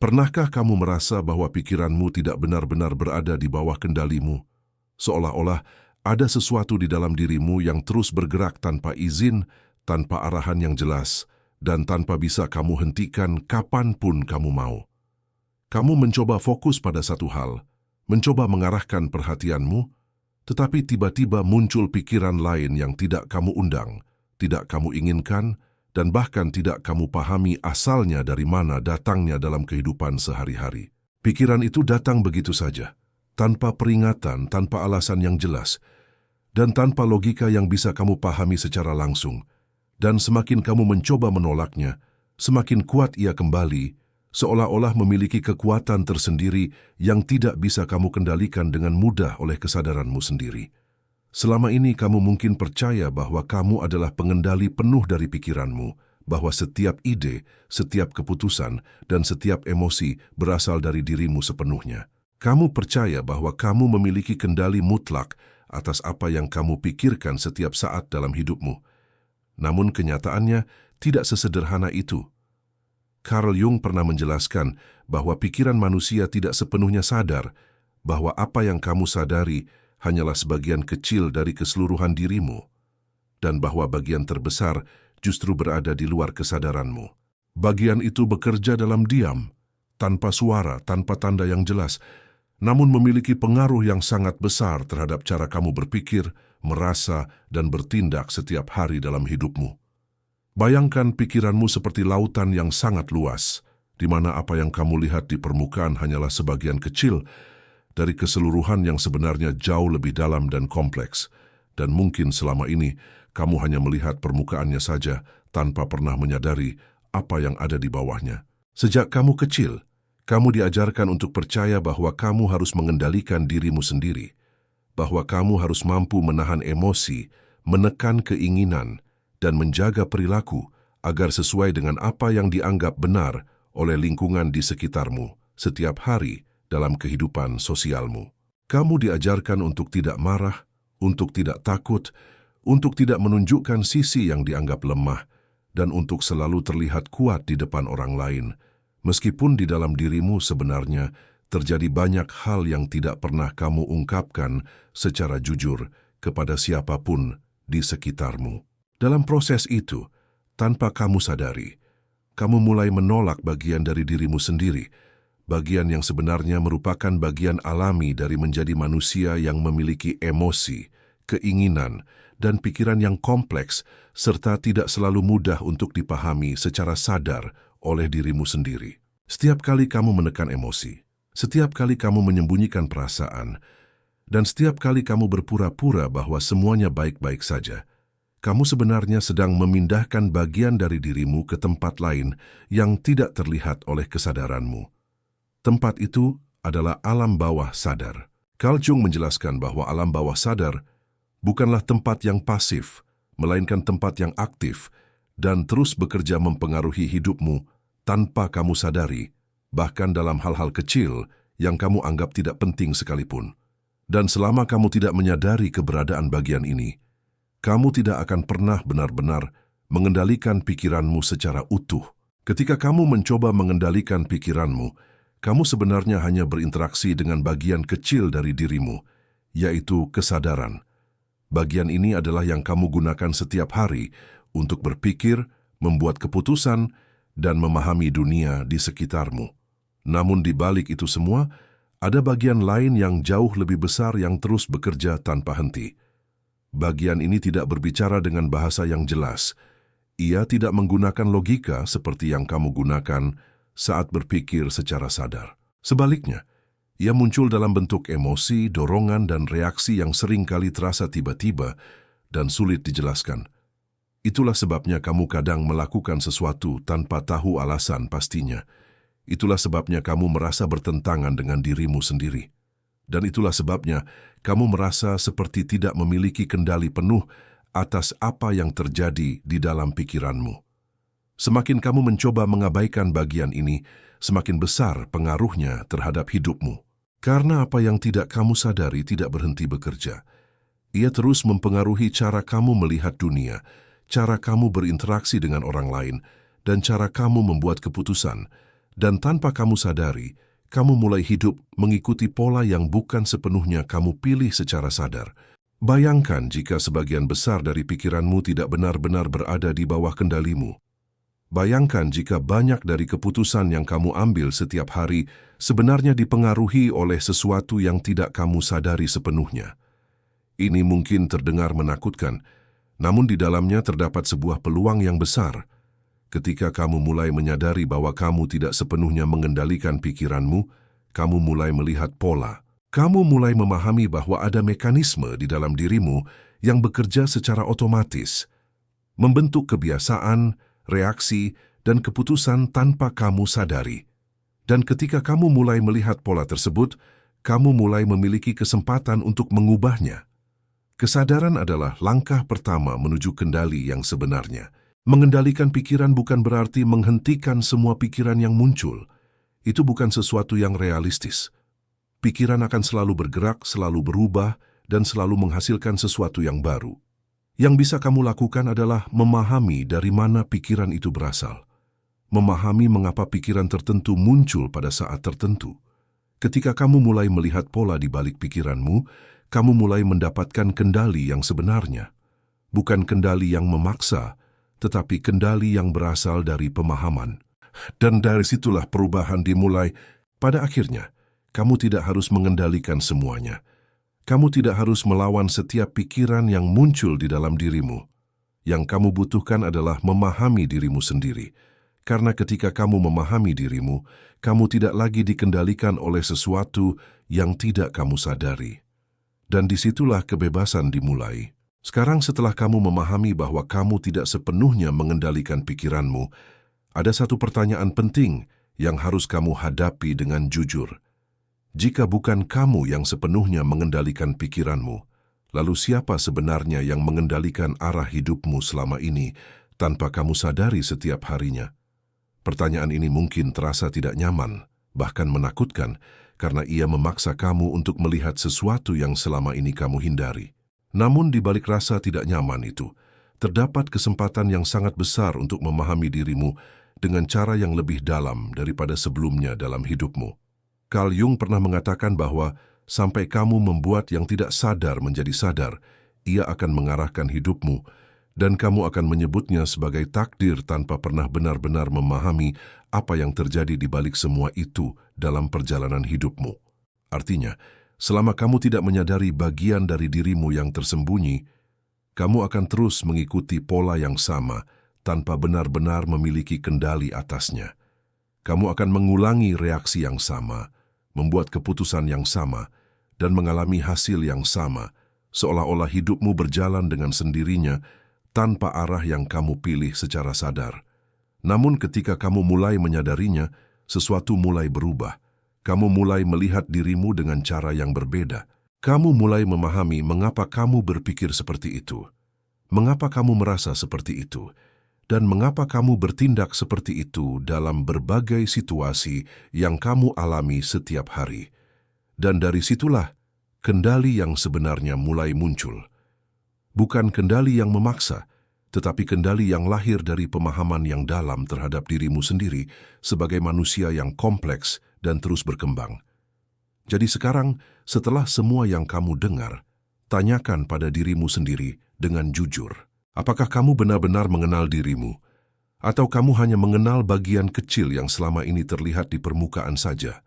Pernahkah kamu merasa bahwa pikiranmu tidak benar-benar berada di bawah kendalimu? Seolah-olah ada sesuatu di dalam dirimu yang terus bergerak tanpa izin, tanpa arahan yang jelas, dan tanpa bisa kamu hentikan kapanpun kamu mau. Kamu mencoba fokus pada satu hal, mencoba mengarahkan perhatianmu, tetapi tiba-tiba muncul pikiran lain yang tidak kamu undang, tidak kamu inginkan, dan bahkan tidak kamu pahami asalnya dari mana datangnya dalam kehidupan sehari-hari. Pikiran itu datang begitu saja, tanpa peringatan, tanpa alasan yang jelas, dan tanpa logika yang bisa kamu pahami secara langsung. Dan semakin kamu mencoba menolaknya, semakin kuat ia kembali, seolah-olah memiliki kekuatan tersendiri yang tidak bisa kamu kendalikan dengan mudah oleh kesadaranmu sendiri. Selama ini kamu mungkin percaya bahwa kamu adalah pengendali penuh dari pikiranmu, bahwa setiap ide, setiap keputusan, dan setiap emosi berasal dari dirimu sepenuhnya. Kamu percaya bahwa kamu memiliki kendali mutlak atas apa yang kamu pikirkan setiap saat dalam hidupmu. Namun kenyataannya tidak sesederhana itu. Carl Jung pernah menjelaskan bahwa pikiran manusia tidak sepenuhnya sadar bahwa apa yang kamu sadari hanyalah sebagian kecil dari keseluruhan dirimu, dan bahwa bagian terbesar justru berada di luar kesadaranmu. Bagian itu bekerja dalam diam, tanpa suara, tanpa tanda yang jelas, namun memiliki pengaruh yang sangat besar terhadap cara kamu berpikir, merasa, dan bertindak setiap hari dalam hidupmu. Bayangkan pikiranmu seperti lautan yang sangat luas, di mana apa yang kamu lihat di permukaan hanyalah sebagian kecil dari keseluruhan yang sebenarnya jauh lebih dalam dan kompleks, dan mungkin selama ini kamu hanya melihat permukaannya saja tanpa pernah menyadari apa yang ada di bawahnya. Sejak kamu kecil, kamu diajarkan untuk percaya bahwa kamu harus mengendalikan dirimu sendiri, bahwa kamu harus mampu menahan emosi, menekan keinginan, dan menjaga perilaku agar sesuai dengan apa yang dianggap benar oleh lingkungan di sekitarmu setiap hari dalam kehidupan sosialmu. Kamu diajarkan untuk tidak marah, untuk tidak takut, untuk tidak menunjukkan sisi yang dianggap lemah, dan untuk selalu terlihat kuat di depan orang lain, meskipun di dalam dirimu sebenarnya terjadi banyak hal yang tidak pernah kamu ungkapkan secara jujur kepada siapapun di sekitarmu. Dalam proses itu, tanpa kamu sadari, kamu mulai menolak bagian dari dirimu sendiri, bagian yang sebenarnya merupakan bagian alami dari menjadi manusia yang memiliki emosi, keinginan, dan pikiran yang kompleks, serta tidak selalu mudah untuk dipahami secara sadar oleh dirimu sendiri. Setiap kali kamu menekan emosi, setiap kali kamu menyembunyikan perasaan, dan setiap kali kamu berpura-pura bahwa semuanya baik-baik saja, kamu sebenarnya sedang memindahkan bagian dari dirimu ke tempat lain yang tidak terlihat oleh kesadaranmu. Tempat itu adalah alam bawah sadar. Carl Jung menjelaskan bahwa alam bawah sadar bukanlah tempat yang pasif, melainkan tempat yang aktif dan terus bekerja mempengaruhi hidupmu tanpa kamu sadari, bahkan dalam hal-hal kecil yang kamu anggap tidak penting sekalipun. Dan selama kamu tidak menyadari keberadaan bagian ini, kamu tidak akan pernah benar-benar mengendalikan pikiranmu secara utuh. Ketika kamu mencoba mengendalikan pikiranmu, kamu sebenarnya hanya berinteraksi dengan bagian kecil dari dirimu, yaitu kesadaran. Bagian ini adalah yang kamu gunakan setiap hari untuk berpikir, membuat keputusan, dan memahami dunia di sekitarmu. Namun di balik itu semua, ada bagian lain yang jauh lebih besar yang terus bekerja tanpa henti. Bagian ini tidak berbicara dengan bahasa yang jelas. Ia tidak menggunakan logika seperti yang kamu gunakan saat berpikir secara sadar. Sebaliknya, ia muncul dalam bentuk emosi, dorongan, dan reaksi yang sering kali terasa tiba-tiba dan sulit dijelaskan. Itulah sebabnya kamu kadang melakukan sesuatu tanpa tahu alasan pastinya. Itulah sebabnya kamu merasa bertentangan dengan dirimu sendiri. Dan itulah sebabnya kamu merasa seperti tidak memiliki kendali penuh atas apa yang terjadi di dalam pikiranmu. Semakin kamu mencoba mengabaikan bagian ini, semakin besar pengaruhnya terhadap hidupmu. Karena apa yang tidak kamu sadari tidak berhenti bekerja. Ia terus mempengaruhi cara kamu melihat dunia, cara kamu berinteraksi dengan orang lain, dan cara kamu membuat keputusan, dan tanpa kamu sadari, kamu mulai hidup mengikuti pola yang bukan sepenuhnya kamu pilih secara sadar. Bayangkan jika sebagian besar dari pikiranmu tidak benar-benar berada di bawah kendalimu. Bayangkan jika banyak dari keputusan yang kamu ambil setiap hari sebenarnya dipengaruhi oleh sesuatu yang tidak kamu sadari sepenuhnya. Ini mungkin terdengar menakutkan, namun di dalamnya terdapat sebuah peluang yang besar. Ketika kamu mulai menyadari bahwa kamu tidak sepenuhnya mengendalikan pikiranmu, kamu mulai melihat pola. Kamu mulai memahami bahwa ada mekanisme di dalam dirimu yang bekerja secara otomatis, membentuk kebiasaan, reaksi, dan keputusan tanpa kamu sadari. Dan ketika kamu mulai melihat pola tersebut, kamu mulai memiliki kesempatan untuk mengubahnya. Kesadaran adalah langkah pertama menuju kendali yang sebenarnya. Mengendalikan pikiran bukan berarti menghentikan semua pikiran yang muncul. Itu bukan sesuatu yang realistis. Pikiran akan selalu bergerak, selalu berubah, dan selalu menghasilkan sesuatu yang baru. Yang bisa kamu lakukan adalah memahami dari mana pikiran itu berasal. Memahami mengapa pikiran tertentu muncul pada saat tertentu. Ketika kamu mulai melihat pola di balik pikiranmu, kamu mulai mendapatkan kendali yang sebenarnya. Bukan kendali yang memaksa, tetapi kendali yang berasal dari pemahaman. Dan dari situlah perubahan dimulai. Pada akhirnya, kamu tidak harus mengendalikan semuanya. Kamu tidak harus melawan setiap pikiran yang muncul di dalam dirimu. Yang kamu butuhkan adalah memahami dirimu sendiri. Karena ketika kamu memahami dirimu, kamu tidak lagi dikendalikan oleh sesuatu yang tidak kamu sadari. Dan disitulah kebebasan dimulai. Sekarang setelah kamu memahami bahwa kamu tidak sepenuhnya mengendalikan pikiranmu, ada satu pertanyaan penting yang harus kamu hadapi dengan jujur. Jika bukan kamu yang sepenuhnya mengendalikan pikiranmu, lalu siapa sebenarnya yang mengendalikan arah hidupmu selama ini tanpa kamu sadari setiap harinya? Pertanyaan ini mungkin terasa tidak nyaman, bahkan menakutkan, karena ia memaksa kamu untuk melihat sesuatu yang selama ini kamu hindari. Namun di balik rasa tidak nyaman itu, terdapat kesempatan yang sangat besar untuk memahami dirimu dengan cara yang lebih dalam daripada sebelumnya dalam hidupmu. Carl Jung pernah mengatakan bahwa sampai kamu membuat yang tidak sadar menjadi sadar, ia akan mengarahkan hidupmu, dan kamu akan menyebutnya sebagai takdir tanpa pernah benar-benar memahami apa yang terjadi di balik semua itu dalam perjalanan hidupmu. Artinya, selama kamu tidak menyadari bagian dari dirimu yang tersembunyi, kamu akan terus mengikuti pola yang sama tanpa benar-benar memiliki kendali atasnya. Kamu akan mengulangi reaksi yang sama, membuat keputusan yang sama, dan mengalami hasil yang sama, seolah-olah hidupmu berjalan dengan sendirinya tanpa arah yang kamu pilih secara sadar. Namun ketika kamu mulai menyadarinya, sesuatu mulai berubah. Kamu mulai melihat dirimu dengan cara yang berbeda. Kamu mulai memahami mengapa kamu berpikir seperti itu, mengapa kamu merasa seperti itu, dan mengapa kamu bertindak seperti itu dalam berbagai situasi yang kamu alami setiap hari. Dan dari situlah, kendali yang sebenarnya mulai muncul. Bukan kendali yang memaksa, tetapi kendali yang lahir dari pemahaman yang dalam terhadap dirimu sendiri sebagai manusia yang kompleks dan terus berkembang. Jadi sekarang, setelah semua yang kamu dengar, tanyakan pada dirimu sendiri dengan jujur. Apakah kamu benar-benar mengenal dirimu? Atau kamu hanya mengenal bagian kecil yang selama ini terlihat di permukaan saja?